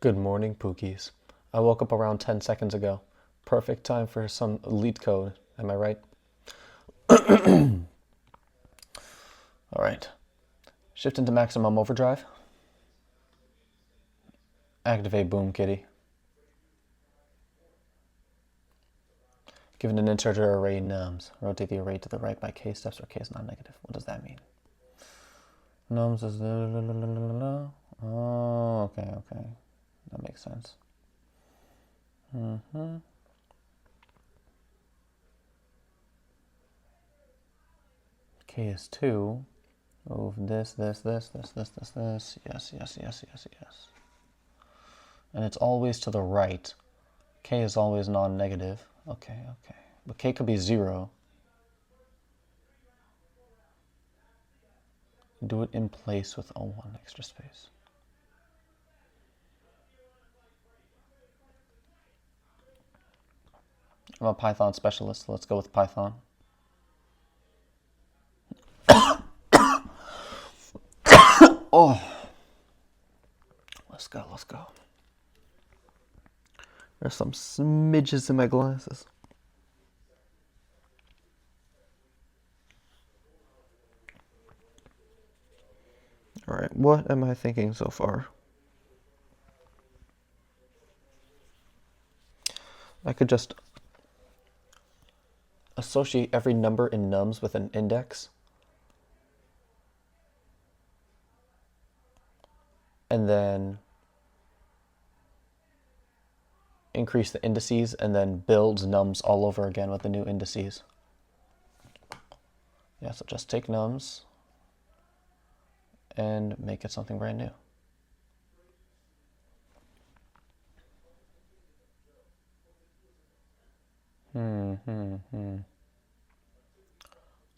Good morning, Pookies. I woke up around 10 seconds ago. Perfect time for some LeetCode, am I right? Alright. Shift into maximum overdrive. Activate Boom Kitty. Given an integer array nums, rotate the array to the right by k steps where k is non-negative. What does that mean? Nums is... Oh, okay. That makes sense. K is 2. Move this. Yes. And it's always to the right. K is always non-negative. Okay. But K could be 0. Do it in place with O1 extra space. I'm a Python specialist, so let's go with Python. Oh, let's go. There's some smidges in my glasses. All right, what am I thinking so far? I could just associate every number in nums with an index. And then increase the indices and then builds nums all over again with the new indices. Yeah, so just take nums and make it something brand new.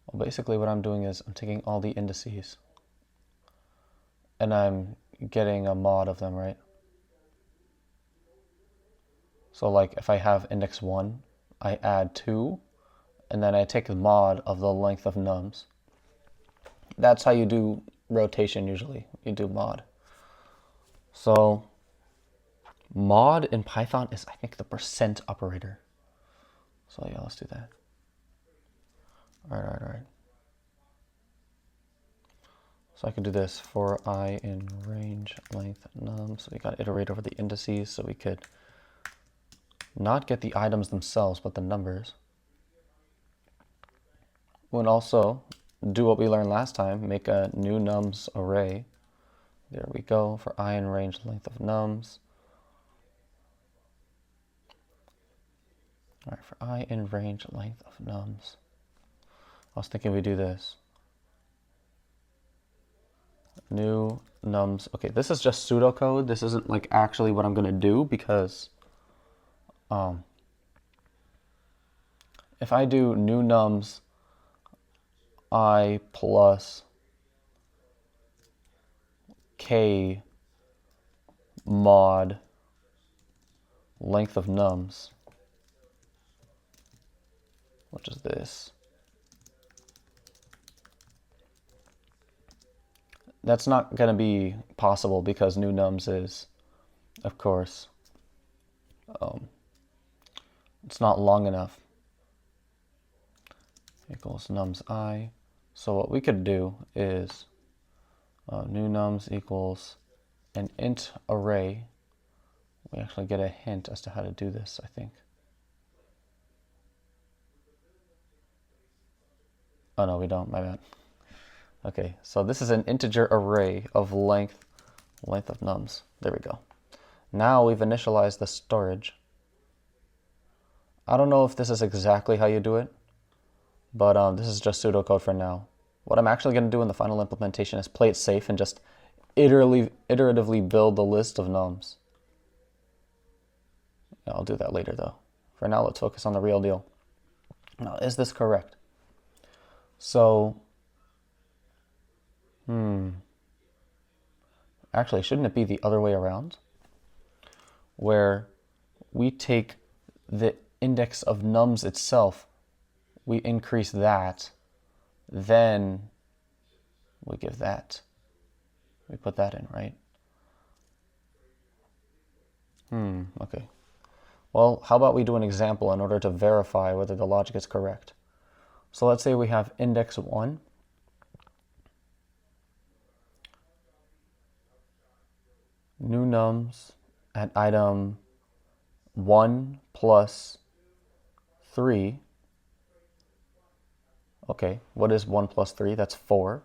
Well, basically what I'm doing is I'm taking all the indices and I'm getting a mod of them, right? So like if I have index 1, I add 2, and then I take a mod of the length of nums. That's how you do rotation usually. You do mod. So mod in Python is, I think, the percent operator. So yeah, let's do that. All right. So I can do this for I in range length num. So we got to iterate over the indices so we could not get the items themselves, but the numbers. We'll also do what we learned last time, make a new nums array. There we go, for I in range length of nums. All right, for I in range length of nums. I was thinking we do this. New nums. Okay, this is just pseudocode. This isn't like actually what I'm gonna do because if I do new nums I plus k mod length of nums, which is this. That's not going to be possible because new nums is, of course, it's not long enough. Equals nums I. So what we could do is new nums equals an int array. We actually get a hint as to how to do this, I think. Oh no, we don't, my bad. Okay, so this is an integer array of length of nums. There we go. Now we've initialized the storage. I don't know if this is exactly how you do it, but this is just pseudocode for now. What I'm actually going to do in the final implementation is play it safe and just iteratively build the list of nums. I'll do that later though. For now, let's focus on the real deal. Now, is this correct? So, actually, shouldn't it be the other way around? Where we take the index of nums itself, we increase that, then we give that. We put that in, right? Okay. Well, how about we do an example in order to verify whether the logic is correct. So let's say we have index 1. New nums at item 1 plus 3. Okay, what is 1 plus 3? That's 4.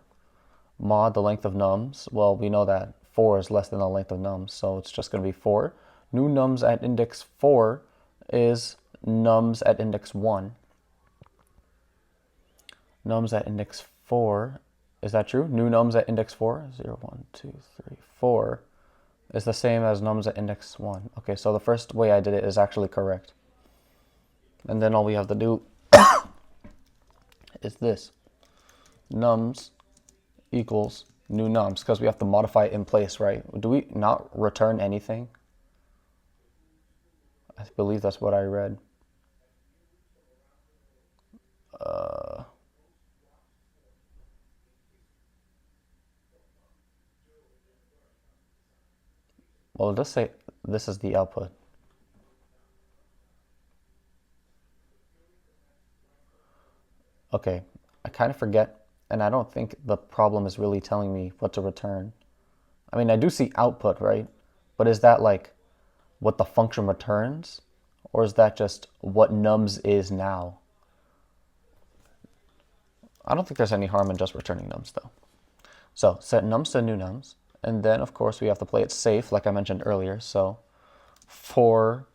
Mod the length of nums. Well, we know that 4 is less than the length of nums, so it's just going to be 4. New nums at index 4 is nums at index 1. Nums at index 4, is that true? New nums at index 4, 0, 1, 2, 3, 4, is the same as nums at index 1. Okay, so the first way I did it is actually correct. And then all we have to do is this. Nums equals new nums, because we have to modify it in place, right? Do we not return anything? I believe that's what I read. Well, let's say this is the output. Okay, I kind of forget, and I don't think the problem is really telling me what to return. I mean, I do see output, right? But is that like what the function returns? Or is that just what nums is now? I don't think there's any harm in just returning nums, though. So set nums to new nums. And then, of course, we have to play it safe, like I mentioned earlier. So for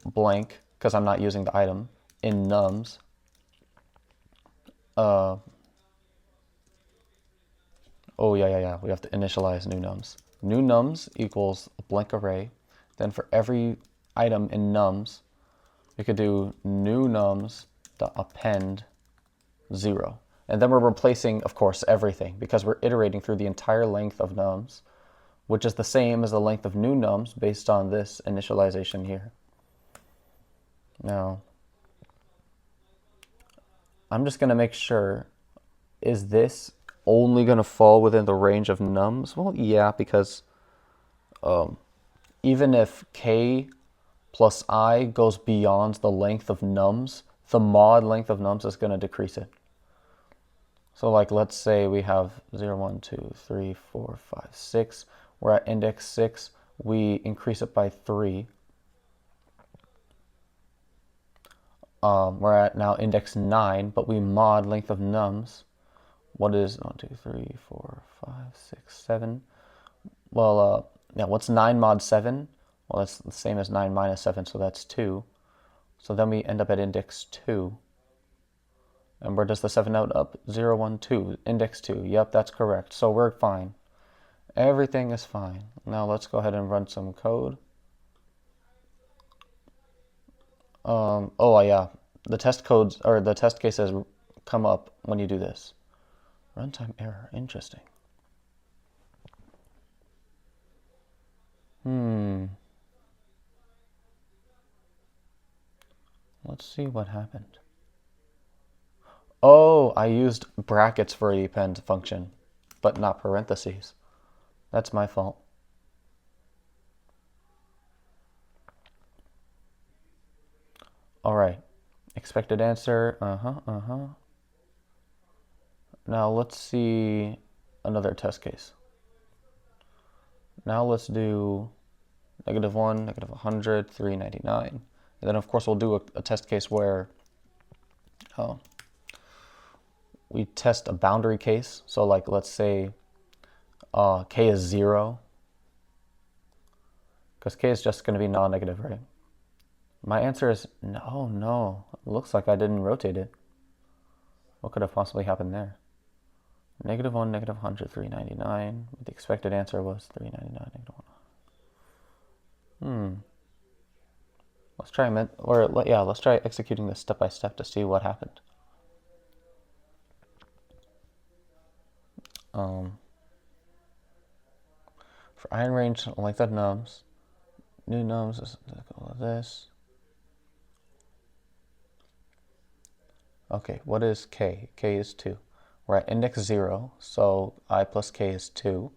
blank, because I'm not using the item, in nums, oh, yeah, we have to initialize new nums. New nums equals a blank array. Then for every item in nums, we could do new nums dot append 0. And then we're replacing, of course, everything, because we're iterating through the entire length of nums, which is the same as the length of new nums based on this initialization here. Now, I'm just going to make sure, is this only going to fall within the range of nums? Well, yeah, because even if k plus I goes beyond the length of nums, the mod length of nums is going to decrease it. So like, let's say we have 0, 1, 2, 3, 4, 5, 6. We're at index 6. We increase it by 3. We're at now index 9, but we mod length of nums. What is 1, 2, 3, 4, 5, 6, 7? Well, yeah, what's 9 mod 7? Well, that's the same as 9 minus 7, so that's 2. So then we end up at index 2. And where does the 7 out up? 0, 1, 2, index 2. Yep, that's correct. So we're fine. Everything is fine. Now let's go ahead and run some code. Oh yeah, the test codes or the test cases come up when you do this. Runtime error, interesting. Let's see what happened. Oh, I used brackets for the append function, but not parentheses. That's my fault. All right, expected answer, Now let's see another test case. Now let's do -1, -100, 399. And then of course we'll do a test case where we test a boundary case. So like, let's say k is 0, because k is just going to be non-negative, right? My answer is no. It looks like I didn't rotate it. What could have possibly happened there? -1, -100, 399. The expected answer was 399, -1. Let's try let's try executing this step by step to see what happened. For iron range length of nums, new nums is equal to this. Okay, what is k? K is 2. We're at index 0, so I plus k is 2.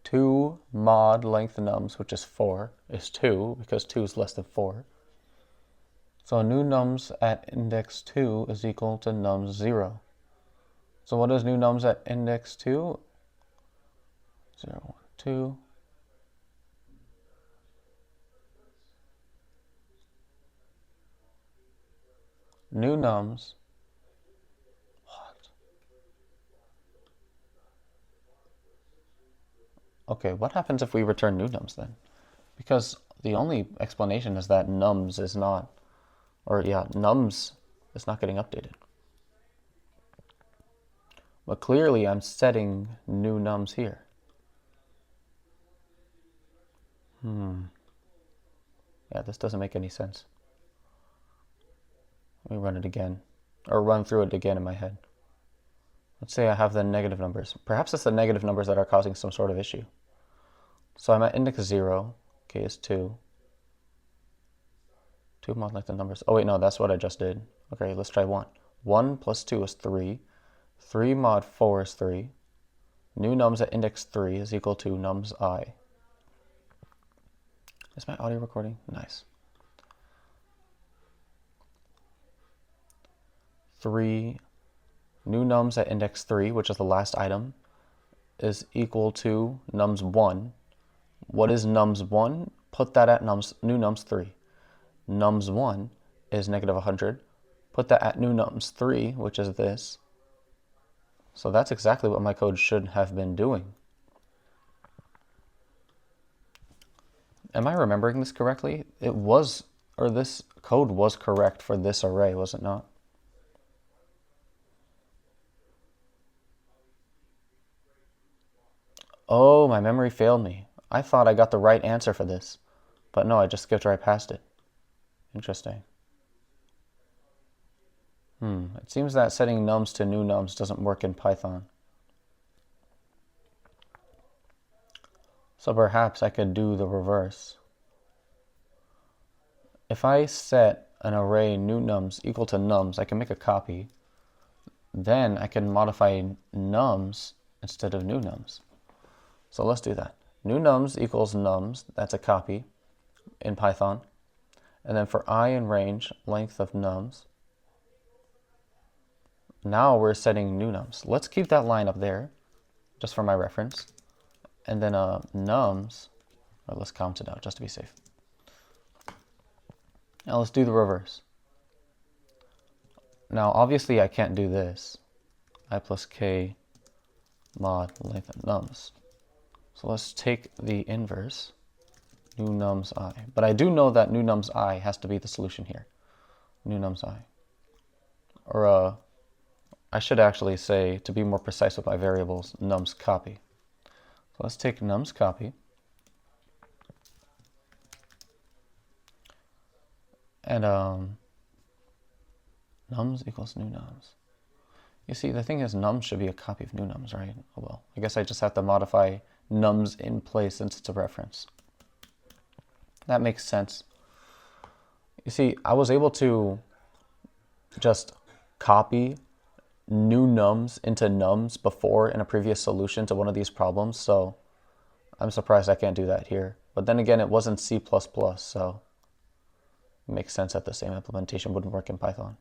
2 mod length nums, which is 4, is 2, because 2 is less than 4. So new nums at index 2 is equal to nums 0. So what is new nums at index 2? 0, 1, 2. New nums. What? Okay, what happens if we return new nums then? Because the only explanation is that nums is not, or yeah, nums is not getting updated. But clearly I'm setting new nums here. Yeah, this doesn't make any sense. Let me run it again, or run through it again in my head. Let's say I have the negative numbers. Perhaps it's the negative numbers that are causing some sort of issue. So I'm at index 0, k is 2. 2 mod length of numbers. Oh wait, no, that's what I just did. Okay, let's try 1. 1 plus 2 is 3. 3 mod 4 is 3. New nums at index 3 is equal to nums I. Is my audio recording? Nice. 3 new nums at index 3, which is the last item, is equal to nums 1. What is nums 1? Put that at new nums 3. Nums 1 is negative 100. Put that at new nums 3, which is this. So that's exactly what my code should have been doing. Am I remembering this correctly? It was, or this code was correct for this array, was it not? Oh, my memory failed me. I thought I got the right answer for this, but no, I just skipped right past it. Interesting. It seems that setting nums to new nums doesn't work in Python. So perhaps I could do the reverse. If I set an array new nums equal to nums, I can make a copy. Then I can modify nums instead of new nums. So let's do that. New nums equals nums, that's a copy in Python. And then for I in range, length of nums. Now we're setting new nums. Let's keep that line up there, just for my reference. And then nums, or let's count it out just to be safe. Now let's do the reverse. Now obviously I can't do this. I plus k mod length of nums. So let's take the inverse, new nums I. But I do know that new nums I has to be the solution here. New nums I. Or I should actually say, to be more precise with my variables, nums copy. So let's take nums copy. And nums equals new nums. You see, the thing is nums should be a copy of new nums, right? Oh well, I guess I just have to modify nums in place since it's a reference. That makes sense. You see, I was able to just copy new nums into nums before in a previous solution to one of these problems, so I'm surprised I can't do that here. But then again, it wasn't C++, so it makes sense that the same implementation wouldn't work in Python.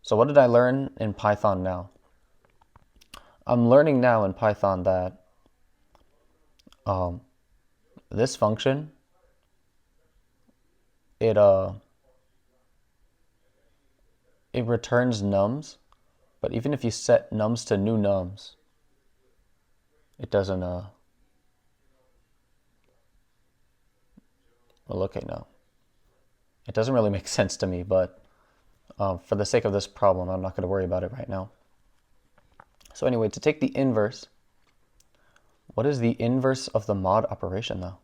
So what did I learn in Python now? I'm learning now in Python that this function, it returns nums, but even if you set nums to new nums, it doesn't, well, okay, no. It doesn't really make sense to me, but for the sake of this problem, I'm not going to worry about it right now. So anyway, to take the inverse, what is the inverse of the mod operation, though?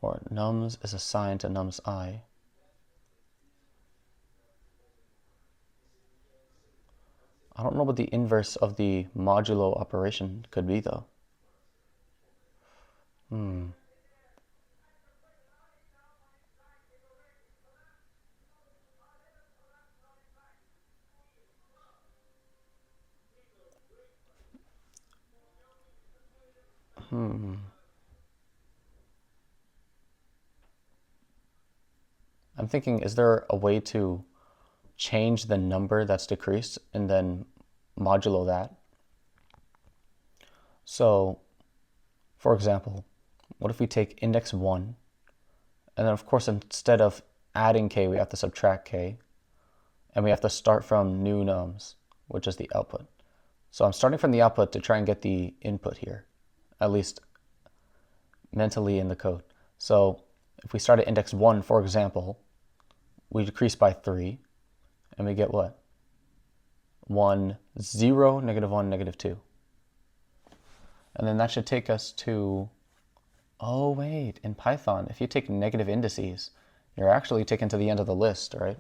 Or nums is assigned to nums I. I don't know what the inverse of the modulo operation could be, though. I'm thinking, is there a way to change the number that's decreased and then modulo that? So, for example, what if we take index 1, and then of course instead of adding k, we have to subtract k, and we have to start from new nums, which is the output. So I'm starting from the output to try and get the input here, at least mentally in the code. So if we start at index 1, for example, we decrease by 3, and we get what? 1, 0, -1, -2. And then that should take us to, oh wait, in Python, if you take negative indices, you're actually taken to the end of the list, right?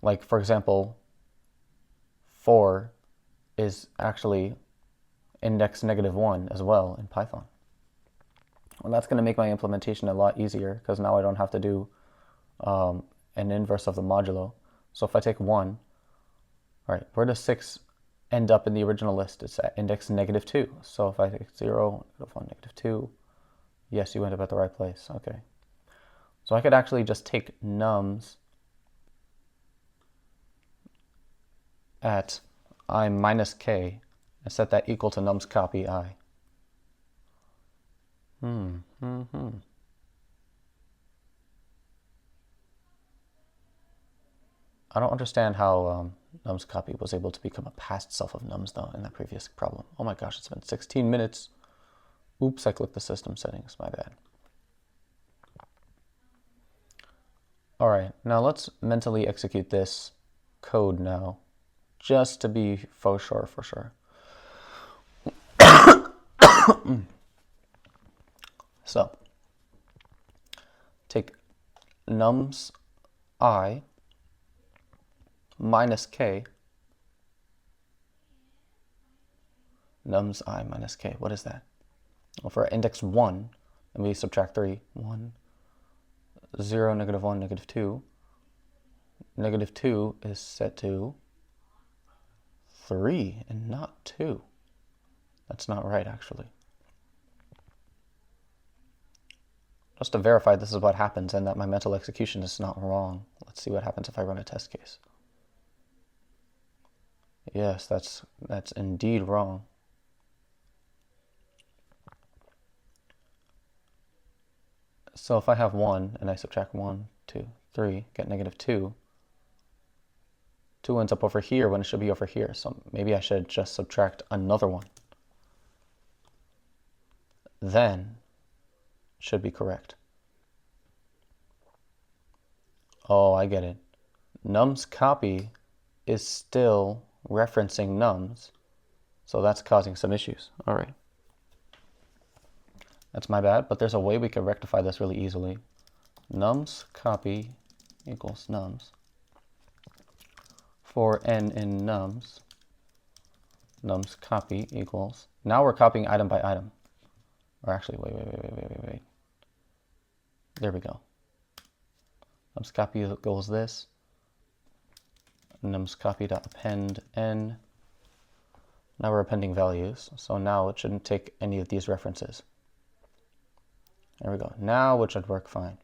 Like, for example, 4 is actually index -1 as well in Python. Well, that's going to make my implementation a lot easier because now I don't have to do an inverse of the modulo. So if I take 1, all right, where does 6 end up in the original list? It's at index -2. So if I take 0, -1, -2, yes, you end up at the right place. Okay. So I could actually just take nums at I minus k and set that equal to nums copy I. I don't understand how nums copy was able to become a past self of nums though in that previous problem. Oh my gosh, it's been 16 minutes. Oops, I clicked the system settings, my bad. All right, now let's mentally execute this code now, just to be for sure. So, take nums I minus k, nums I minus k, what is that? Well, for index 1, and we subtract 3, 1, 0, -1, -2. -2 is set to 3 and not 2. That's not right, actually. Just to verify this is what happens and that my mental execution is not wrong. Let's see what happens if I run a test case. Yes, that's indeed wrong. So if I have 1 and I subtract 1, 2, 3, get -2, 2 ends up over here when it should be over here. So maybe I should just subtract another one. Then should be correct. Oh, I get it. Nums copy is still referencing nums, so that's causing some issues. All right. That's my bad, but there's a way we can rectify this really easily. Nums copy equals nums. For n in nums, nums copy equals, now we're copying item by item. Or actually, wait. There we go. Nums copy equals this. Nums copy dot append n. Now we're appending values, so now it shouldn't take any of these references. There we go. Now it should work fine.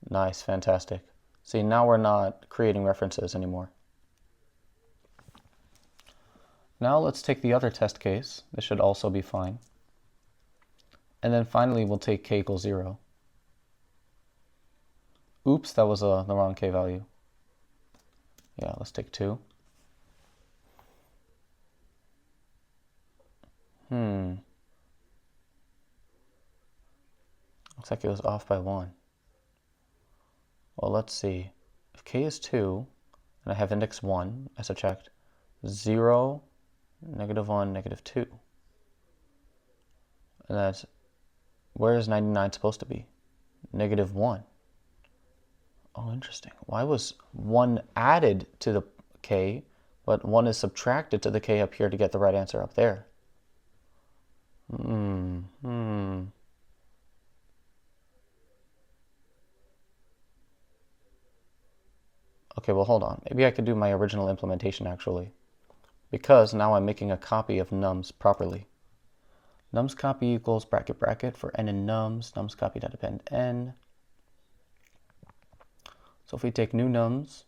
Nice, fantastic. See, now we're not creating references anymore. Now let's take the other test case. This should also be fine. And then finally we'll take k equals 0. Oops, that was the wrong k value. Yeah, let's take 2. Looks like it was off by 1. Well, let's see. If k is 2, and I have index 1, I subtract 0, -1, -2. And that's, where is 99 supposed to be? -1. Oh, interesting. Why was 1 added to the k, but 1 is subtracted to the k up here to get the right answer up there? Okay, well, hold on. Maybe I could do my original implementation, actually. because now I'm making a copy of nums properly. Nums copy equals bracket bracket for n in nums copy dot append n. So if we take new nums,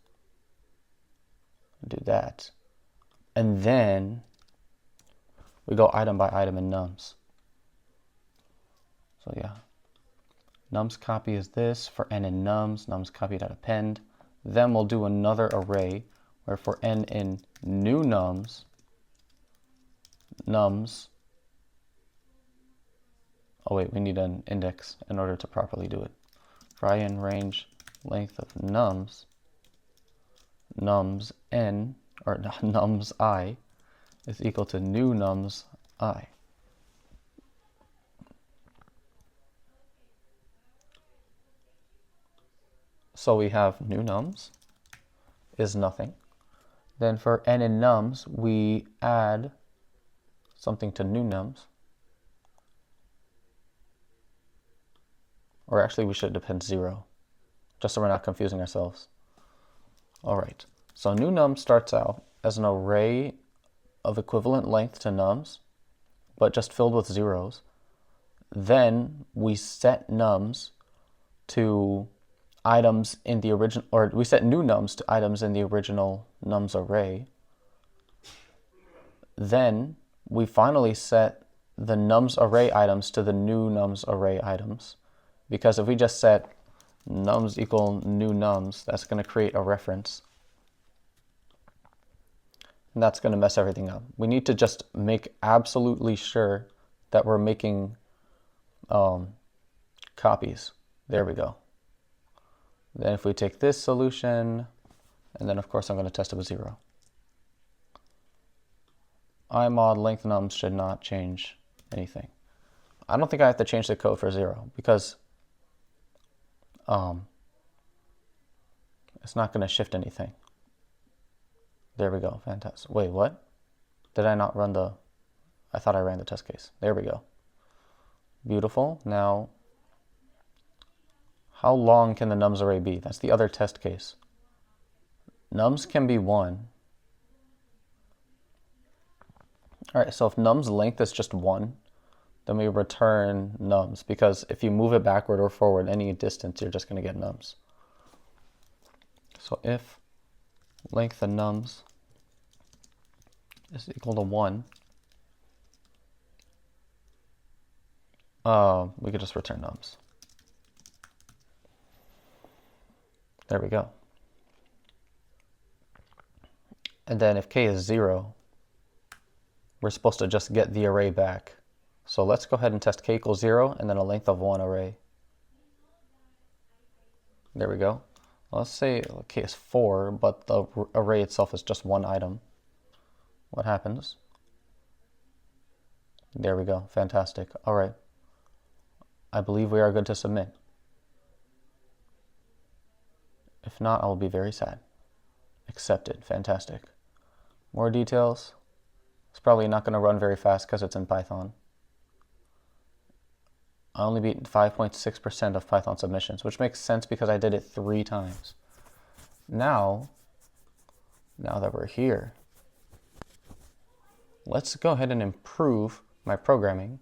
do that, and then we go item by item in nums. So yeah, nums copy is this for n in nums copy dot append. Then we'll do another array where for n in new nums, oh wait, we need an index in order to properly do it. For I in range length of nums n, or nums I, is equal to new nums I. So we have new nums is nothing. Then for n in nums, we add something to new nums. Or actually, we should append 0, just so we're not confusing ourselves. All right, so new nums starts out as an array of equivalent length to nums, but just filled with zeros. Then we set nums to items in the original, or we set new nums to items in the original nums array. Then we finally set the nums array items to the new nums array items. Because if we just set nums equal new nums, that's going to create a reference. And that's going to mess everything up. We need to just make absolutely sure that we're making copies. There we go. Then if we take this solution, and then of course I'm going to test it with 0. I mod length nums should not change anything. I don't think I have to change the code for 0 because it's not going to shift anything. There we go. Fantastic. Wait, what? Did I not run the... I thought I ran the test case. There we go. Beautiful. Now, how long can the nums array be? That's the other test case. Nums can be 1. All right, so if nums length is just 1, then we return nums, because if you move it backward or forward any distance, you're just going to get nums. So if length of nums is equal to 1, we could just return nums. There we go. And then if k is 0, we're supposed to just get the array back. So let's go ahead and test k equals 0 and then a length of 1 array. There we go. Let's say k is 4, but the array itself is just 1 item. What happens? There we go. Fantastic. All right. I believe we are good to submit. If not, I will be very sad. Accepted. Fantastic. More details. It's probably not going to run very fast because it's in Python. I only beat 5.6% of Python submissions, which makes sense because I did it 3 times. Now that we're here, let's go ahead and improve my programming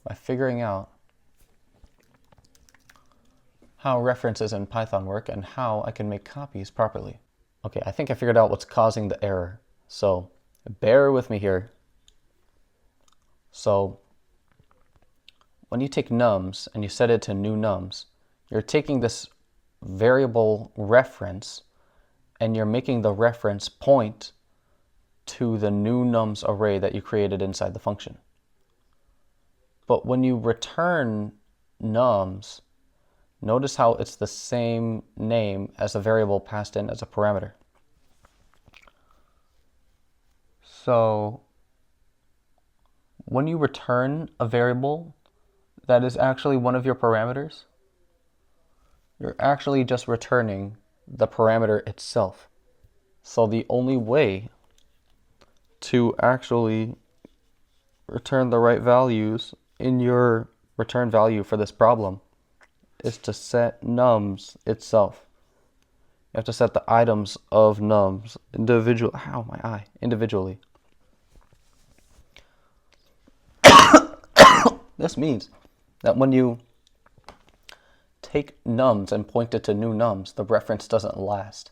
by figuring out how references in Python work and how I can make copies properly. Okay, I think I figured out what's causing the error. So bear with me here. So when you take nums and you set it to new nums, you're taking this variable reference and you're making the reference point to the new nums array that you created inside the function. But when you return nums, notice how it's the same name as the variable passed in as a parameter. So when you return a variable that is actually one of your parameters, you're actually just returning the parameter itself. So the only way to actually return the right values in your return value for this problem is to set nums itself. You have to set the items of nums individually. This means that when you take nums and point it to new nums, the reference doesn't last.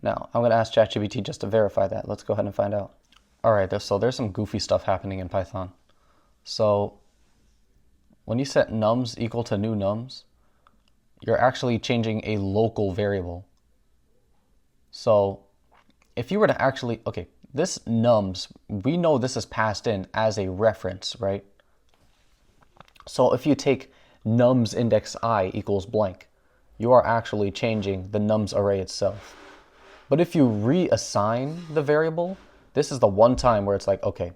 Now, I'm going to ask ChatGPT just to verify that. Let's go ahead and find out. All right, so there's some goofy stuff happening in Python. So when you set nums equal to new nums, you're actually changing a local variable. So if you were to actually, okay, this nums, we know this is passed in as a reference, right? So if you take nums index I equals blank, you are actually changing the nums array itself. But if you reassign the variable, this is the one time where it's like, okay,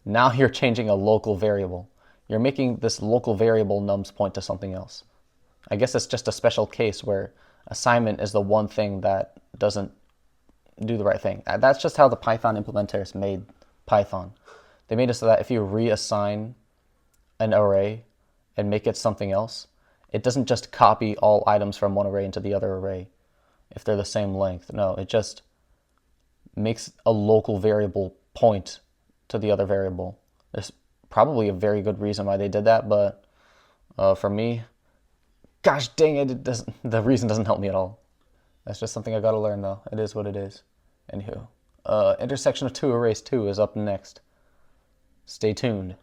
now you're changing a local variable. You're making this local variable nums point to something else. I guess it's just a special case where assignment is the one thing that doesn't do the right thing. That's just how the Python implementers made Python. They made it so that if you reassign an array and make it something else, it doesn't just copy all items from one array into the other array if they're the same length. No, it just makes a local variable point to the other variable. There's probably a very good reason why they did that, but for me, gosh dang it, the reason doesn't help me at all. That's just something I gotta learn though. It is what it is. Anywho, intersection of two arrays 2 is up next. Stay tuned.